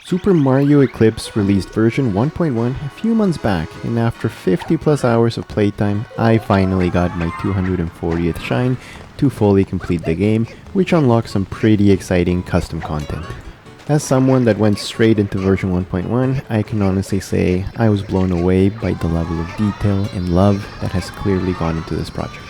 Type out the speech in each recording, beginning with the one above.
Super Mario Eclipse released version 1.1 a few months back, and after 50 plus hours of playtime, I finally got my 240th shine to fully complete the game, which unlocks some pretty exciting custom content. As someone that went straight into version 1.1, I can honestly say I was blown away by the level of detail and love that has clearly gone into this project.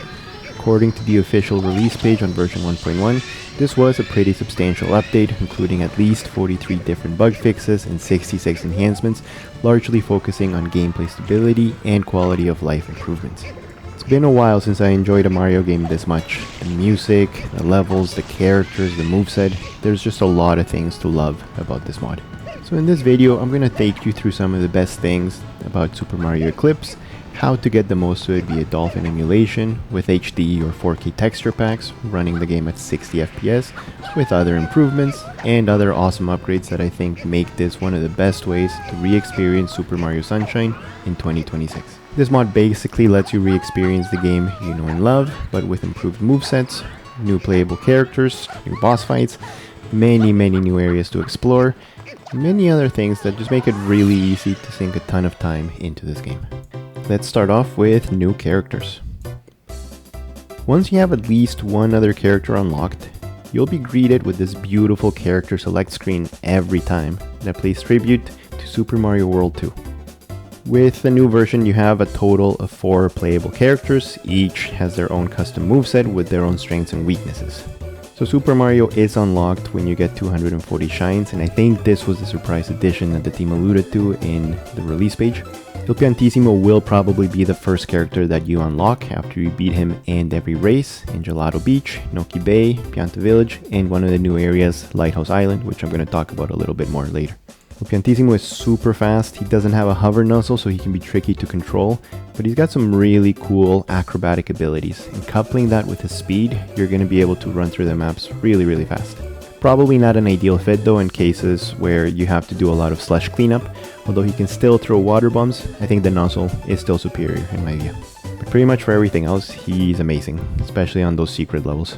According to the official release page on version 1.1, this was a pretty substantial update, including at least 43 different bug fixes and 66 enhancements, largely focusing on gameplay stability and quality of life improvements. It's been a while since I enjoyed a Mario game this much. The music, the levels, the characters, the moveset, there's just a lot of things to love about this mod. So in this video, I'm gonna take you through some of the best things about Super Mario Eclipse, how to get the most of it via Dolphin emulation with HD or 4K texture packs, running the game at 60 FPS, with other improvements and other awesome upgrades that I think make this one of the best ways to re-experience Super Mario Sunshine in 2026. This mod basically lets you re-experience the game you know and love, but with improved movesets, new playable characters, new boss fights, many new areas to explore, and many other things that just make it really easy to sink a ton of time into this game. Let's start off with new characters. Once you have at least one other character unlocked, you'll be greeted with this beautiful character select screen every time that plays tribute to Super Mario World 2. With the new version, you have a total of 4 playable characters. Each has their own custom moveset with their own strengths and weaknesses. So Super Mario is unlocked when you get 240 shines, and I think this was the surprise addition that the team alluded to in the release page. Piantissimo will probably be the first character that you unlock after you beat him and every race in Gelato Beach, Noki Bay, Pianta Village, and one of the new areas, Lighthouse Island, which I'm going to talk about a little bit more later. Piantissimo is super fast. He doesn't have a hover nozzle, so he can be tricky to control, but he's got some really cool acrobatic abilities, and coupling that with his speed, you're going to be able to run through the maps really fast. Probably not an ideal fit though in cases where you have to do a lot of slush cleanup. Although he can still throw water bombs, I think the nozzle is still superior in my view. But pretty much for everything else, he's amazing, especially on those secret levels.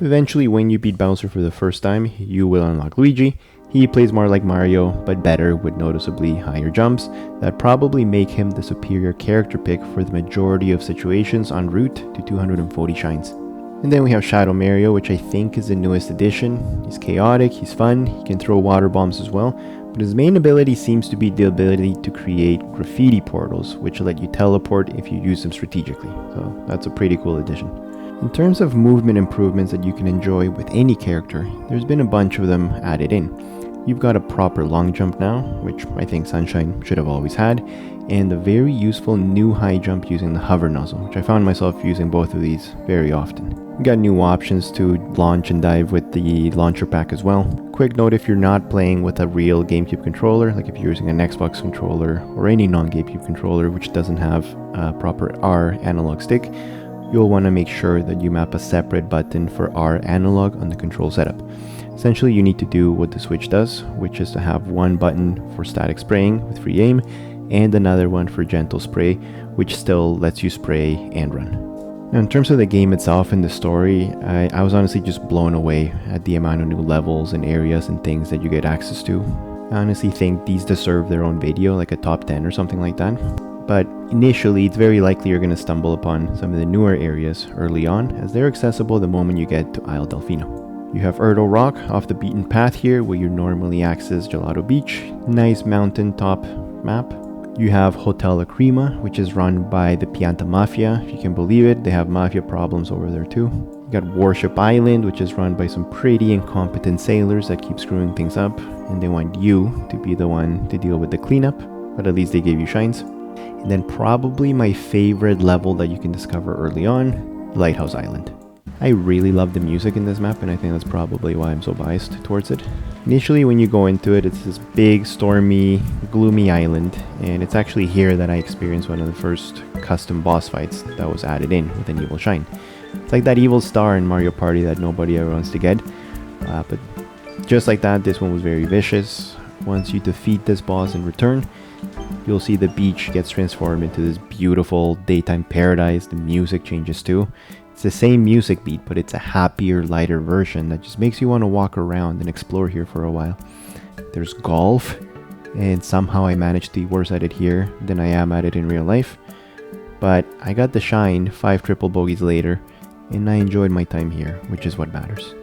Eventually, when you beat Bowser for the first time, you will unlock Luigi. He plays more like Mario, but better with noticeably higher jumps that probably make him the superior character pick for the majority of situations en route to 240 shines. And then we have Shadow Mario, which I think is the newest addition. He's chaotic, he's fun, he can throw water bombs as well, but his main ability seems to be the ability to create graffiti portals, which let you teleport if you use them strategically. So that's a pretty cool addition. In terms of movement improvements that you can enjoy with any character, there's been a bunch of them added in. You've got a proper long jump now, which I think Sunshine should have always had, and a very useful new high jump using the hover nozzle, which I found myself using both of these very often. You got new options to launch and dive with the launcher pack as well. Quick note, if you're not playing with a real GameCube controller, like if you're using an Xbox controller or any non-GameCube controller which doesn't have a proper R analog stick, you'll want to make sure that you map a separate button for R analog on the control setup. Essentially, you need to do what the Switch does, which is to have one button for static spraying with free aim and another one for gentle spray, which still lets you spray and run. Now, in terms of the game itself and the story, I was honestly just blown away at the amount of new levels and areas and things that you get access to. I honestly think these deserve their own video, like a top 10 or something like that. But initially, it's very likely you're going to stumble upon some of the newer areas early on, as they're accessible the moment you get to Isle Delfino. You have Erdal Rock off the beaten path here, where you normally access Gelato Beach. Nice mountain top map. You have Hotel Lacrima, which is run by the Pianta Mafia. If you can believe it, they have mafia problems over there too. You got Warship Island, which is run by some pretty incompetent sailors that keep screwing things up, and they want you to be the one to deal with the cleanup, but at least they gave you shines. And then probably my favorite level that you can discover early on, Lighthouse Island. I really love the music in this map, and I think that's probably why I'm so biased towards it. Initially, when you go into it, it's this big, stormy, gloomy island, and it's actually here that I experienced one of the first custom boss fights that was added in with an evil shine. It's like that evil star in Mario Party that nobody ever wants to get, but just like that, this one was very vicious. Once you defeat this boss in return, you'll see the beach gets transformed into this beautiful daytime paradise. The music changes too. It's the same music beat, but it's a happier, lighter version that just makes you want to walk around and explore here for a while. There's golf, and somehow I managed to be worse at it here than I am at it in real life. But I got the shine 5 triple bogeys later, and I enjoyed my time here, which is what matters.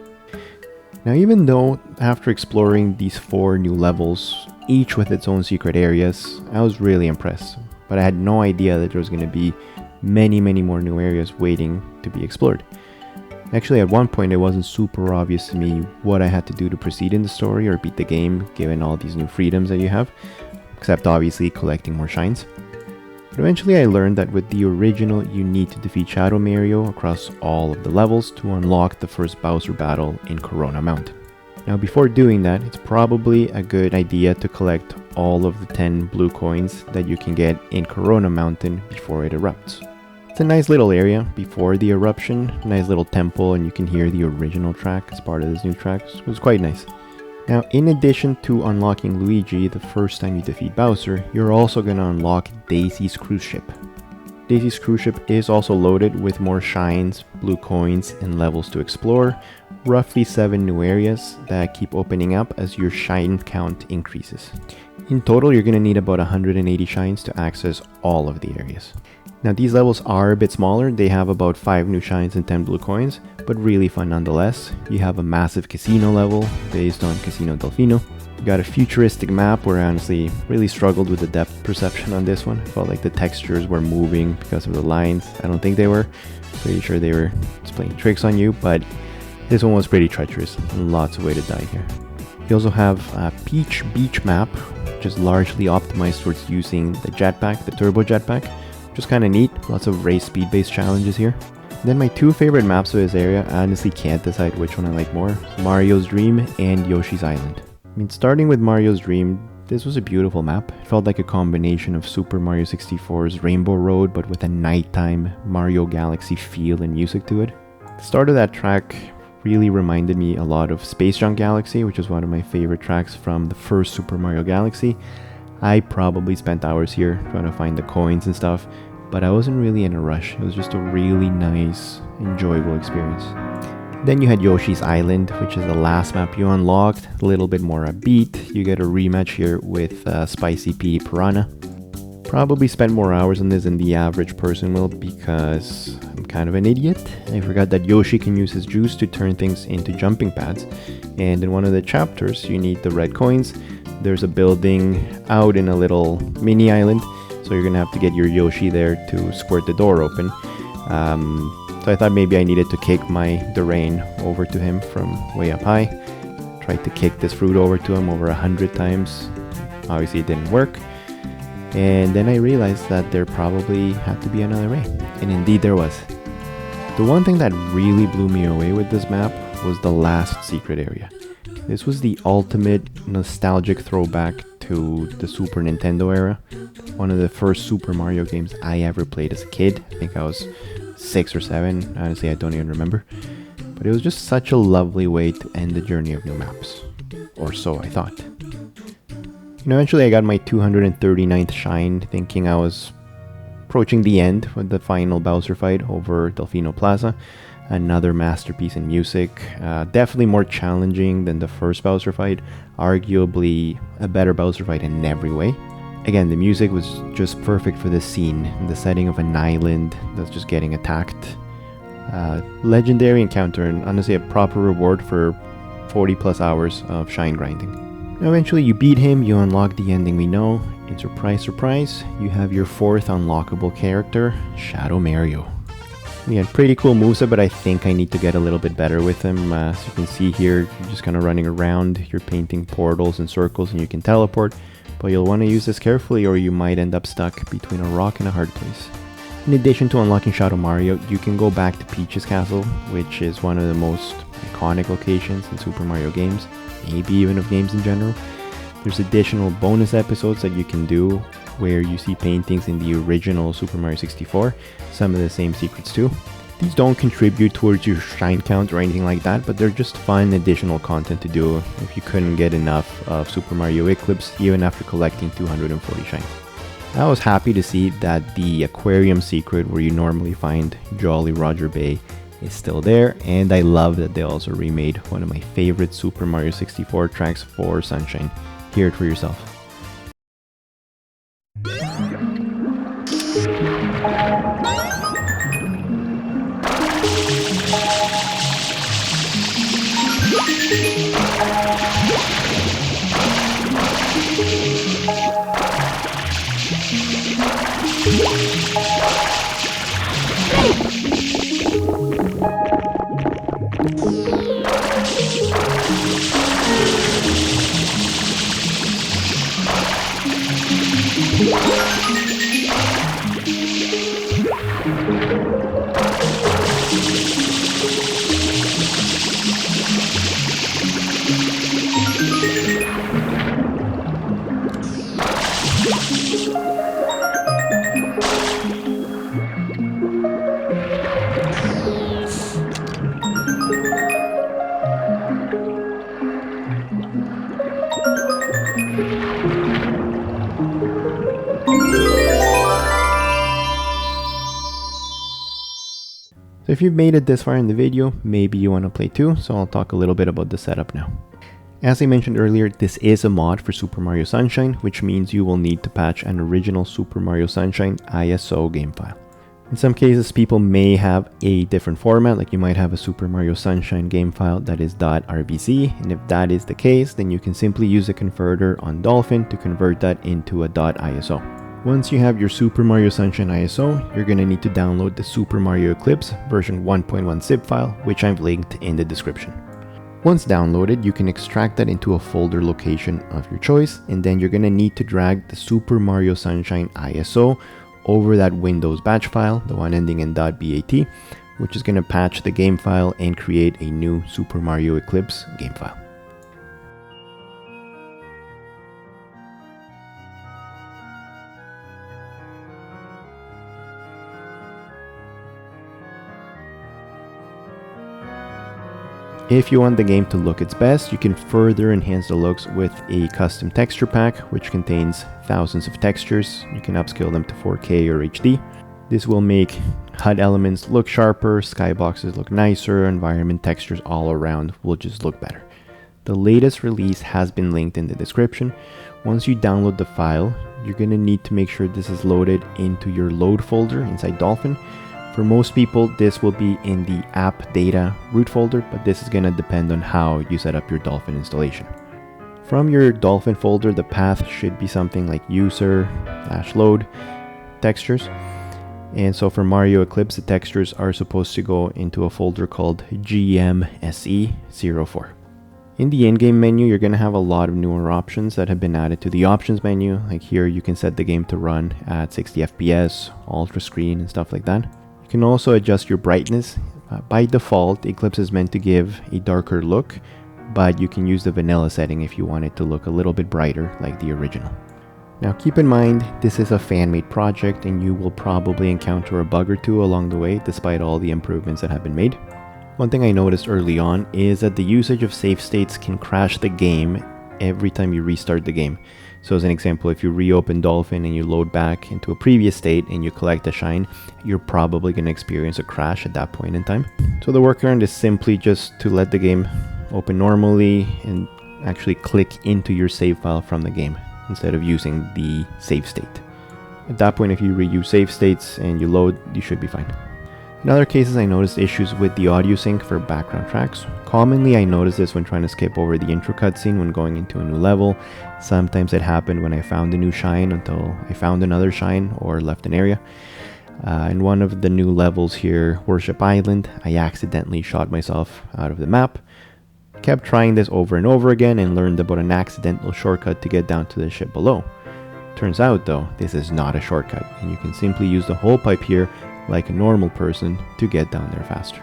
Now, even though after exploring these 4 new levels, each with its own secret areas, I was really impressed. But I had no idea that there was going to be many more new areas waiting to be explored. Actually, at one point it wasn't super obvious to me what I had to do to proceed in the story or beat the game, given all these new freedoms that you have, except obviously collecting more shines. But eventually I learned that with the original, you need to defeat Shadow Mario across all of the levels to unlock the first Bowser battle in Corona Mountain. Now, before doing that, it's probably a good idea to collect all of the 10 blue coins that you can get in Corona Mountain before it erupts. It's a nice little area before the eruption, nice little temple, and you can hear the original track as part of this new track. It was quite nice. Now, in addition to unlocking Luigi the first time you defeat Bowser, you're also going to unlock Daisy's cruise ship. Daisy's cruise ship is also loaded with more shines, blue coins, and levels to explore, roughly 7 new areas that keep opening up as your shine count increases. In total, you're going to need about 180 shines to access all of the areas. Now, these levels are a bit smaller. They have about 5 new shines and 10 blue coins, but really fun nonetheless. You have a massive casino level based on Casino Dolfino. You got a futuristic map where I honestly really struggled with the depth perception on this one. I felt like the textures were moving because of the lines. I don't think they were. Pretty sure they were just playing tricks on you, but this one was pretty treacherous and lots of way to die here. You also have a Peach Beach map, which is largely optimized towards using the jetpack, the turbo jetpack, which is kind of neat. Lots of race speed based challenges here. Then my 2 favorite maps of this area, I honestly can't decide which one I like more: Mario's Dream and Yoshi's Island. I mean, starting with Mario's Dream, this was a beautiful map. It felt like a combination of Super Mario 64's Rainbow Road, but with a nighttime Mario Galaxy feel and music to it. The start of that track really reminded me a lot of Space Junk Galaxy, which is one of my favorite tracks from the first Super Mario Galaxy. I probably spent hours here trying to find the coins and stuff, but I wasn't really in a rush. It was just a really nice, enjoyable experience. Then you had Yoshi's Island, which is the last map you unlocked, a little bit more upbeat. You get a rematch here with Spicy P Piranha. Probably spent more hours on this than the average person will because I'm kind of an idiot. I forgot that Yoshi can use his juice to turn things into jumping pads, and in one of the chapters you need the red coins. There's a building out in a little mini island, so you're gonna have to get your Yoshi there to squirt the door open. So I thought maybe I needed to kick my Durain over to him from way up high. Tried to kick this fruit over to him over 100 times. Obviously it didn't work. And then I realized that there probably had to be another way. And indeed there was. The one thing that really blew me away with this map was the last secret area. This was the ultimate nostalgic throwback to the Super Nintendo era. One of the first Super Mario games I ever played as a kid. I think I was 6 or 7. Honestly, I don't even remember. But it was just such a lovely way to end the journey of new maps. Or so I thought. And eventually I got my 239th shine, thinking I was approaching the end with the final Bowser fight over Delfino Plaza. Another masterpiece in music, definitely more challenging than the first Bowser fight, arguably a better Bowser fight in every way. Again, the music was just perfect for this scene, the setting of an island that's just getting attacked. Legendary encounter, and honestly a proper reward for 40 plus hours of shine grinding. Now eventually you beat him, you unlock the ending we know, and surprise surprise, you have your 4th unlockable character, Shadow Mario. He had pretty cool moveset, but I think I need to get a little bit better with him. As you can see here, you're just kind of running around, you're painting portals and circles and you can teleport, but you'll want to use this carefully or you might end up stuck between a rock and a hard place. In addition to unlocking Shadow Mario, you can go back to Peach's Castle, which is one of the most iconic locations in Super Mario games, maybe even of games in general. There's additional bonus episodes that you can do where you see paintings in the original Super Mario 64, some of the same secrets too. These don't contribute towards your shine count or anything like that, but they're just fun additional content to do if you couldn't get enough of Super Mario Eclipse even after collecting 240 shines. I was happy to see that the aquarium secret where you normally find Jolly Roger Bay is still there, and I love that they also remade one of my favorite Super Mario 64 tracks for Sunshine. hear it for yourself. So if you've made it this far in the video, maybe you want to play too, so I'll talk a little bit about the setup now. As I mentioned earlier, this is a mod for Super Mario Sunshine, which means you will need to patch an original Super Mario Sunshine ISO game file. In some cases, people may have a different format, like you might have a Super Mario Sunshine game file that is .rvc, and if that is the case, then you can simply use a converter on Dolphin to convert that into a .iso. Once you have your Super Mario Sunshine ISO, you're going to need to download the Super Mario Eclipse version 1.1 zip file, which I've linked in the description. Once downloaded, you can extract that into a folder location of your choice, and then you're going to need to drag the Super Mario Sunshine ISO over that Windows batch file, the one ending in .bat, which is going to patch the game file and create a new Super Mario Eclipse game file. If you want the game to look its best, you can further enhance the looks with a custom texture pack, which contains thousands of textures. You can upscale them to 4K or HD. This will make HUD elements look sharper, skyboxes look nicer, environment textures all around will just look better. The latest release has been linked in the description. Once you download the file, you're going to need to make sure this is loaded into your load folder inside Dolphin. For most people, this will be in the app data root folder, but this is going to depend on how you set up your Dolphin installation. From your Dolphin folder, the path should be something like user/load textures. And so for Mario Eclipse, the textures are supposed to go into a folder called GMSE04. In the in-game menu, you're going to have a lot of newer options that have been added to the options menu. Like here, you can set the game to run at 60 FPS, ultra screen, and stuff like that. You can also adjust your brightness. By default, Eclipse is meant to give a darker look, but you can use the vanilla setting if you want it to look a little bit brighter like the original. Now keep in mind, this is a fan-made project and you will probably encounter a bug or two along the way despite all the improvements that have been made. One thing I noticed early on is that the usage of save states can crash the game every time you restart the game. So as an example, if you reopen Dolphin and you load back into a previous state and you collect a shine, you're probably going to experience a crash at that point in time. So the workaround is simply just to let the game open normally and actually click into your save file from the game instead of using the save state. At that point, if you reuse save states and you load, you should be fine. In other cases, I noticed issues with the audio sync for background tracks. Commonly, I noticed this when trying to skip over the intro cutscene when going into a new level. Sometimes it happened when I found a new shine until I found another shine or left an area. In one of the new levels here, Worship Island, I accidentally shot myself out of the map. Kept trying this over and over again and learned about an accidental shortcut to get down to the ship below. Turns out though, this is not a shortcut and you can simply use the hole pipe here like a normal person to get down there faster.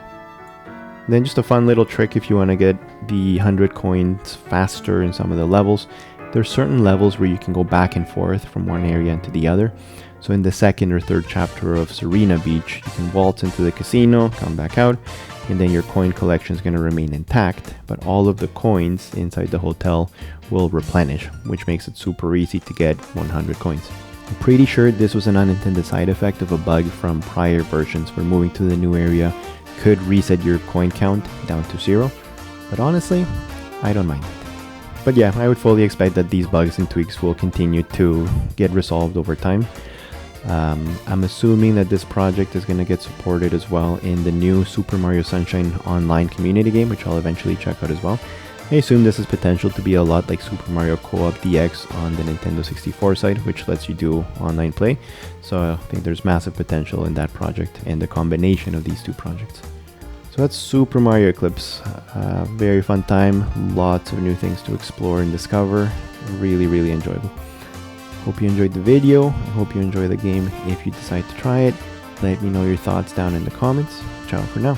Then just a fun little trick if you want to get the 100 coins faster in some of the levels. There's certain levels where you can go back and forth from one area into the other. So in the second or third chapter of Serena Beach, you can waltz into the casino, come back out, and then your coin collection is going to remain intact, but all of the coins inside the hotel will replenish, which makes it super easy to get 100 coins. I'm pretty sure this was an unintended side effect of a bug from prior versions where moving to the new area could reset your coin count down to 0, but honestly, I don't mind it. But yeah, I would fully expect that these bugs and tweaks will continue to get resolved over time. I'm assuming that this project is going to get supported as well in the new Super Mario Sunshine online community game, which I'll eventually check out as well. I assume this has potential to be a lot like Super Mario Co-op DX on the Nintendo 64 side, which lets you do online play. So I think there's massive potential in that project and the combination of these two projects. So that's Super Mario Eclipse. Very fun time, lots of new things to explore and discover. Really enjoyable. Hope you enjoyed the video. I hope you enjoy the game. If you decide to try it, let me know your thoughts down in the comments. Ciao for now.